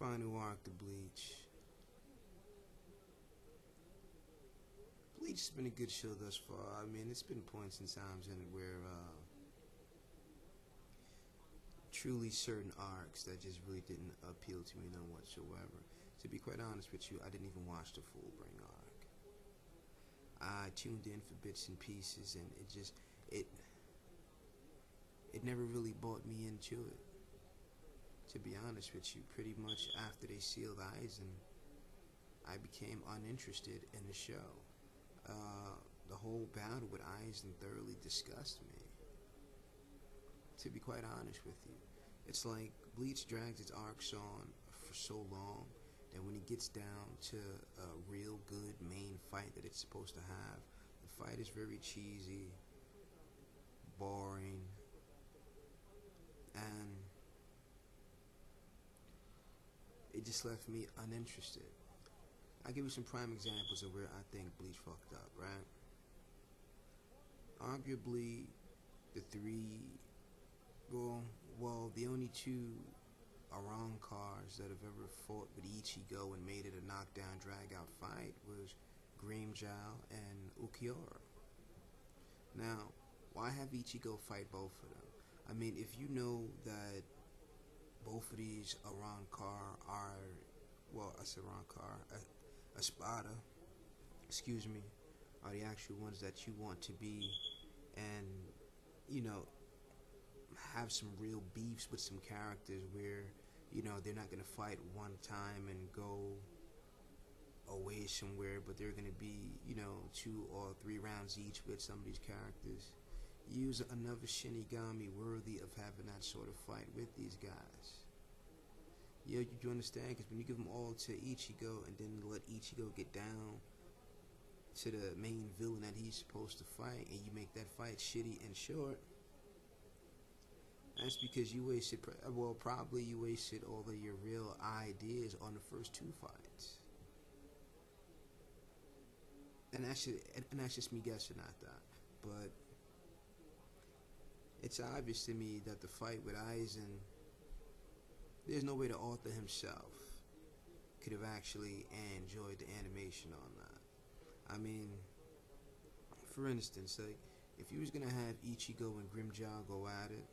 Final arc to Bleach. Bleach has been a good show thus far. I mean, it's been points and times in it where truly certain arcs that just really didn't appeal to me none whatsoever. To be quite honest with you, I didn't even watch the full Bring arc. I tuned in for bits and pieces, and it it never really brought me into it. To be honest with you, pretty much after they sealed Eisen, I became uninterested in the show. The whole battle with Eisen thoroughly disgusted me. To be quite honest with you, it's like Bleach drags its arcs on for so long that when it gets down to a real good main fight that it's supposed to have, the fight is very cheesy, boring, and it just left me uninterested. I'll give you some prime examples of where I think Bleach fucked up, right? Arguably, the three, the only two Arankars that have ever fought with Ichigo and made it a knockdown, drag-out fight was Grimmjow and Ulquiorra. Now, why have Ichigo fight both of them? I mean, if you know that both of these Arankar are, I said Arankar, Espada, excuse me, are the actual ones that you want to be, and, you know, have some real beefs with some characters where, you know, they're not going to fight one time and go away somewhere, but they're going to be, you know, 2 or 3 rounds each with some of these characters. Use another Shinigami worthy of having that sort of fight with these guys. You understand? Because when you give them all to Ichigo and then let Ichigo get down to the main villain that he's supposed to fight, and you make that fight shitty and short, that's because you wasted, probably you wasted all of your real ideas on the first 2 fights. And that's just me guessing at that. But it's obvious to me that the fight with Eisen, there's no way the author himself could have actually enjoyed the animation on that. I mean, for instance, like, if you was gonna have Ichigo and Grimmjow go at it,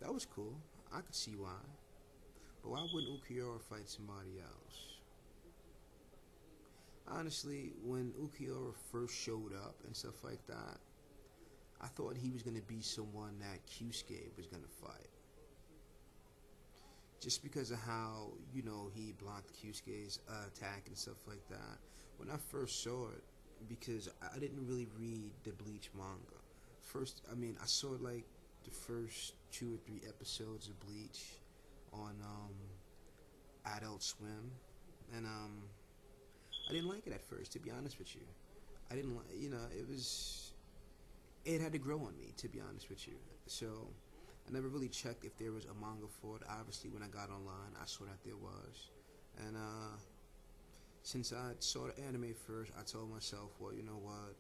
that was cool. I could see why. But why wouldn't Ulquiorra fight somebody else? Honestly, when Ulquiorra first showed up and stuff like that, I thought he was going to be someone that Kyusuke was going to fight. Just because of how, you know, he blocked Kyusuke's attack and stuff like that. When I first saw it, because I didn't really read the Bleach manga. I saw like the first 2 or 3 episodes of Bleach on Adult Swim, and I didn't like it at first, to be honest with you. I didn't like, it had to grow on me, to be honest with you. So I never really checked if there was a manga for it. Obviously, when I got online, I saw that there was, and since I saw the anime first, I told myself, well, you know what,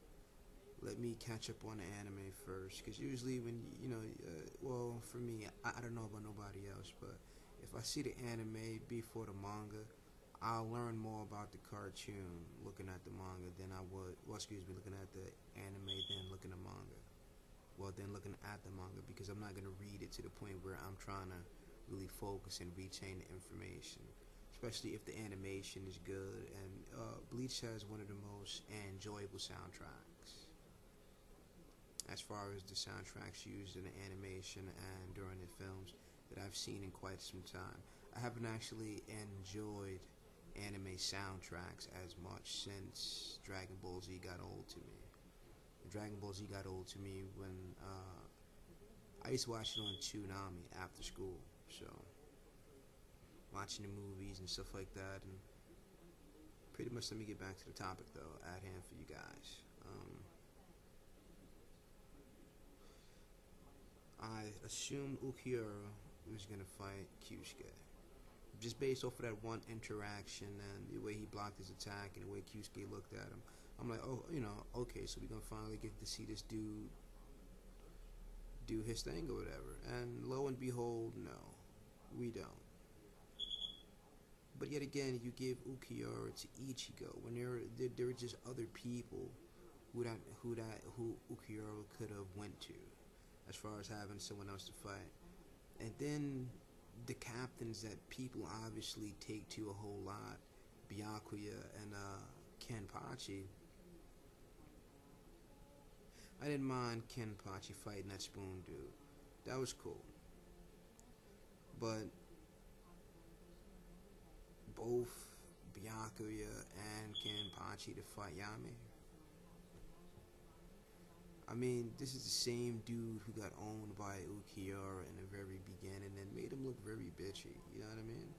let me catch up on the anime first, because usually when, for me, I don't know about nobody else, but if I see the anime before the manga, I'll learn more about the cartoon looking at the manga than I would, looking at the anime than looking at manga. Looking at the manga, because I'm not going to read it to the point where I'm trying to really focus and retain the information, especially if the animation is good. And Bleach has one of the most enjoyable soundtracks as far as the soundtracks used in the animation and during the films that I've seen in quite some time. I haven't actually enjoyed anime soundtracks as much since Dragon Ball Z got old to me. Dragon Ball Z got old to me when I used to watch it on Toonami after school, so watching the movies and stuff like that. And pretty much, let me get back to the topic though at hand for you guys. I assumed Ulquiorra was gonna fight Kyusuke, just based off of that one interaction and the way he blocked his attack and the way Kyusuke looked at him. I'm like, oh, okay, so we're gonna finally get to see this dude do his thing or whatever. And lo and behold, no, we don't. yet again, you give Ukiura to Ichigo when there were just other people who Ukiura could have went to, as far as having someone else to fight. And then the captains that people obviously take to a whole lot, Byakuya and Kenpachi. I didn't mind Kenpachi fighting that spoon dude. That was cool. But both Byakuya and Kenpachi to fight Yami. I mean, this is the same dude who got owned by Ukiura in the very beginning and made him look very bitchy. You know what I mean?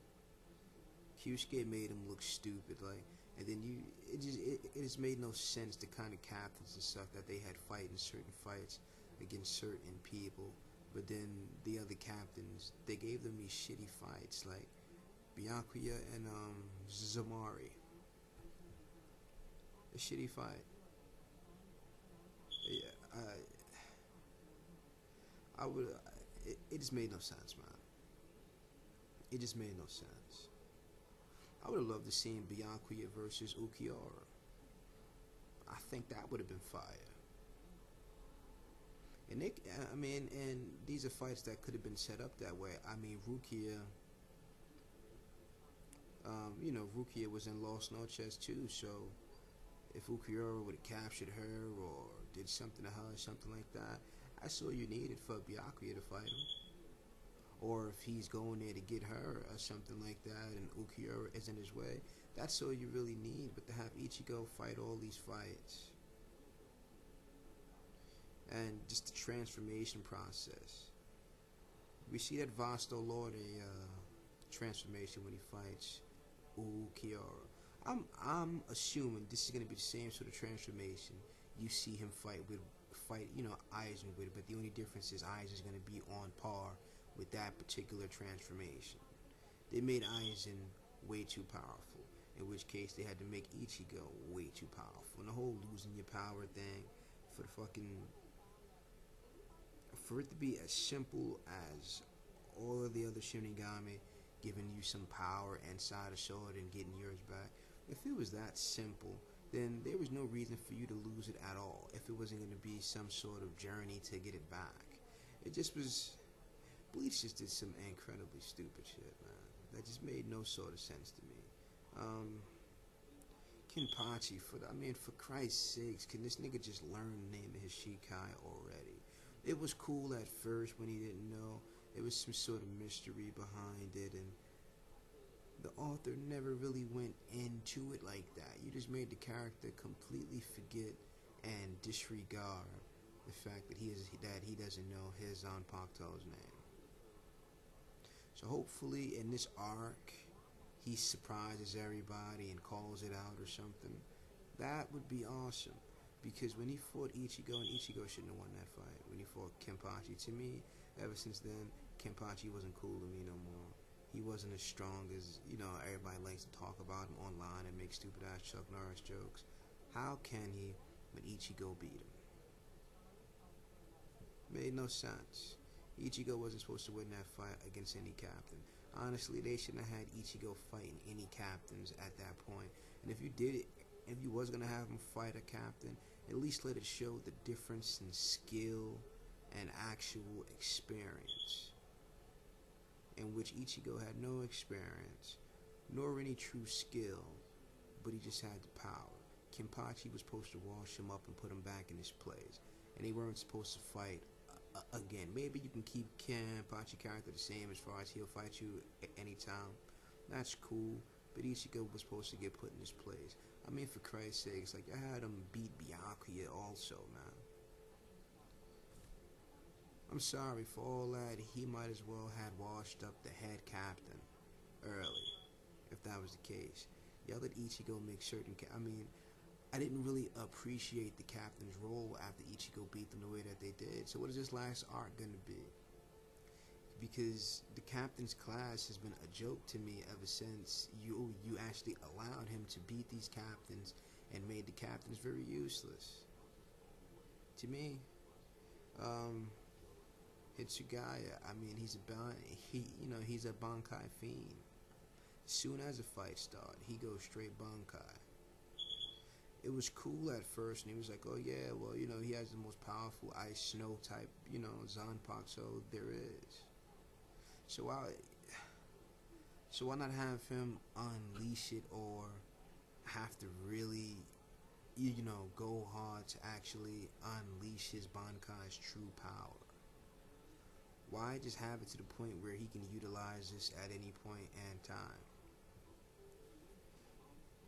Kyusuke made him look stupid, like, and then it just made no sense, the kind of captains and stuff that they had fighting certain fights against certain people, but then the other captains, they gave them these shitty fights, like Byakuya and Zamari. A shitty fight. Yeah, I would. It just made no sense, man. It just made no sense. I would have loved to see Byakuya versus Ukiura. I think that would have been fire. And and these are fights that could have been set up that way. I mean, Rukia. Rukia was in Lost Noches too, so if Ukiura would have captured her or did something to her, something like that, that's all you needed for Byakuya to fight him. Or if he's going there to get her or something like that and Ukiura is in his way, that's all you really need. But to have Ichigo fight all these fights and just the transformation process. We see that Vasto Lord transformation when he fights Ukiura. I'm assuming this is gonna be the same sort of transformation you see him fight Aizen with, but the only difference is Aizen's gonna be on par with that particular transformation. They made Aizen way too powerful, in which case they had to make Ichigo way too powerful. And the whole losing your power thing, for it to be as simple as all of the other Shinigami giving you some power inside a sword and getting yours back. If it was that simple, then there was no reason for you to lose it at all. If it wasn't going to be some sort of journey to get it back, it just was. Bleach just did some incredibly stupid shit, man. That just made no sort of sense to me. Kenpachi, for Christ's sakes, can this nigga just learn the name of his Shikai already? It was cool at first when he didn't know. It was some sort of mystery behind it, and the author never really went into it like that. You just made the character completely forget and disregard the fact that he doesn't know his Zanpakuto's name. So hopefully in this arc, he surprises everybody and calls it out or something. That would be awesome. Because when he fought Ichigo, and Ichigo shouldn't have won that fight. When he fought Kenpachi, to me, ever since then, Kenpachi wasn't cool to me no more. He wasn't as strong as, everybody likes to talk about him online and make stupid ass Chuck Norris jokes. How can he when Ichigo beat him? Made no sense. Ichigo wasn't supposed to win that fight against any captain. Honestly, they shouldn't have had Ichigo fighting any captains at that point. And if you did it, if you was going to have him fight a captain, at least let it show the difference in skill and actual experience, in which Ichigo had no experience, nor any true skill, but he just had the power. Kenpachi was supposed to wash him up and put him back in his place, and they weren't supposed to fight again. Maybe you can keep Kenpachi character the same as far as he'll fight you anytime. That's cool, but Ichigo was supposed to get put in his place. I mean, for Christ's sake, it's like I had him beat Byakuya also, man. I'm sorry, for all that, he might as well had washed up the head captain early, if that was the case. Y'all let Ichigo make certain... I didn't really appreciate the captain's role after Ichigo beat them the way that they did. So what is this last arc going to be? Because the captain's class has been a joke to me ever since you actually allowed him to beat these captains and made the captains very useless. To me, Hitsugaya, he's a Bankai fiend. Soon as the fight started, he goes straight Bankai. It was cool at first, and he was like, oh yeah, well, you know, he has the most powerful ice snow type, you know, Zanpakuto so there is. So why not have him unleash it, or have to really, you know, go hard to actually unleash his Bankai's true power? Why just have it to the point where he can utilize this at any point and time?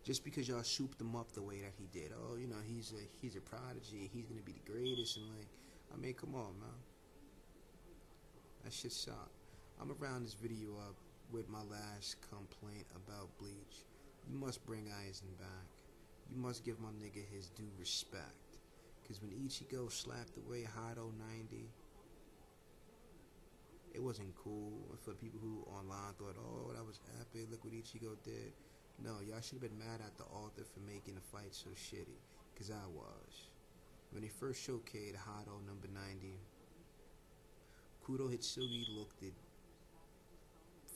Just because y'all souped him up the way that he did. Oh, you know, he's a prodigy. He's gonna be the greatest. And like, I mean, come on, man. That shit sucked. I'm gonna round this video up with my last complaint about Bleach. You must bring Aizen back. You must give my nigga his due respect. Cause when Ichigo slapped away Hado 90, it wasn't cool. For people who online thought, oh, that was epic. Look what Ichigo did. No, y'all should have been mad at the author for making the fight so shitty. Cause I was. When they first showcased Hado number 90, Kudo Hitsugi looked it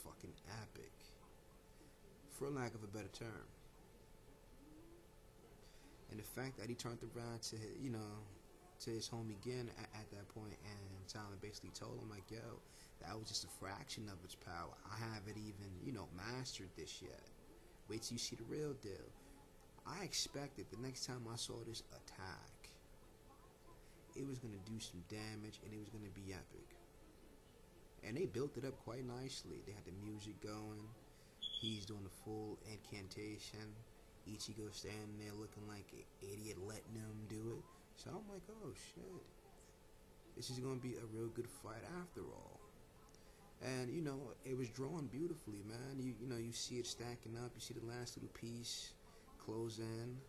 fucking epic. For lack of a better term. And the fact that he turned around to his, you know, to his homie again at that point, and Talon basically told him like, yo, that was just a fraction of its power. I haven't even, you know, mastered this yet. Wait till you see the real deal. I expected the next time I saw this attack, it was going to do some damage and it was going to be epic. And they built it up quite nicely. They had the music going. He's doing the full incantation. Ichigo standing there looking like an idiot, letting him do it. So I'm like, oh shit. This is going to be a real good fight after all. And, you know, it was drawn beautifully, man. You know, you see it stacking up. You see the last little piece close in,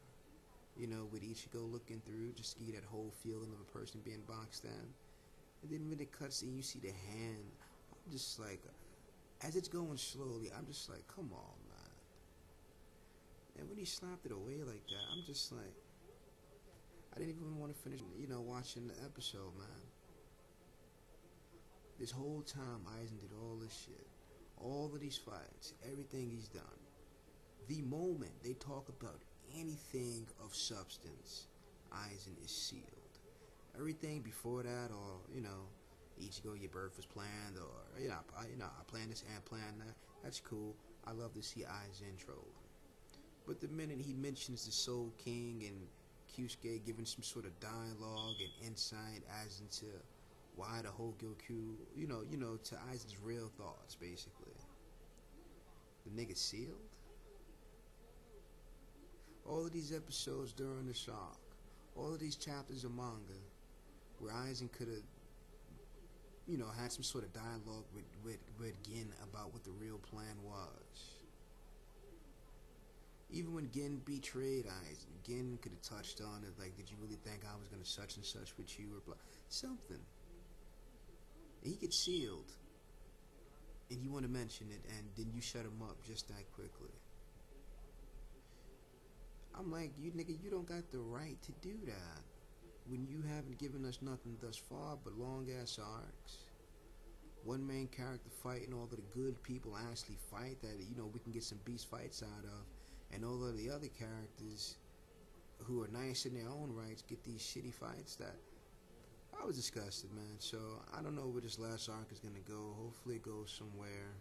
you know, with Ichigo looking through, just to get that whole feeling of a person being boxed in. And then when it cuts in, you see the hand. I'm just like, as it's going slowly, I'm just like, come on, man. And when he slapped it away like that, I'm just like, I didn't even want to finish, you know, watching the episode, man. This whole time, Aizen did all this shit. All of these fights, everything he's done. The moment they talk about anything of substance, Aizen is sealed. Everything before that, or, you know, Ichigo, your birth was planned, or, you know, I planned this and planned that. That's cool. I love to see Aizen trolling. But the minute he mentions the Soul King and Kyusuke giving some sort of dialogue and insight as into why the whole Gyoku, you know, to Aizen's real thoughts, basically. The nigga sealed? All of these episodes during the shock, all of these chapters of manga, where Aizen could have, you know, had some sort of dialogue with Gin about what the real plan was. Even when Gin betrayed Aizen, Gin could have touched on it, like, did you really think I was going to such and such with you, or blah, something. He gets sealed, and you want to mention it, and then you shut him up just that quickly. I'm like, you nigga, you don't got the right to do that when you haven't given us nothing thus far but long ass arcs. One main character fighting, all of the good people actually fight that, you know, we can get some beast fights out of, and all of the other characters who are nice in their own rights get these shitty fights. That I was disgusted, man. So I don't know where this last arc is gonna go. Hopefully it goes somewhere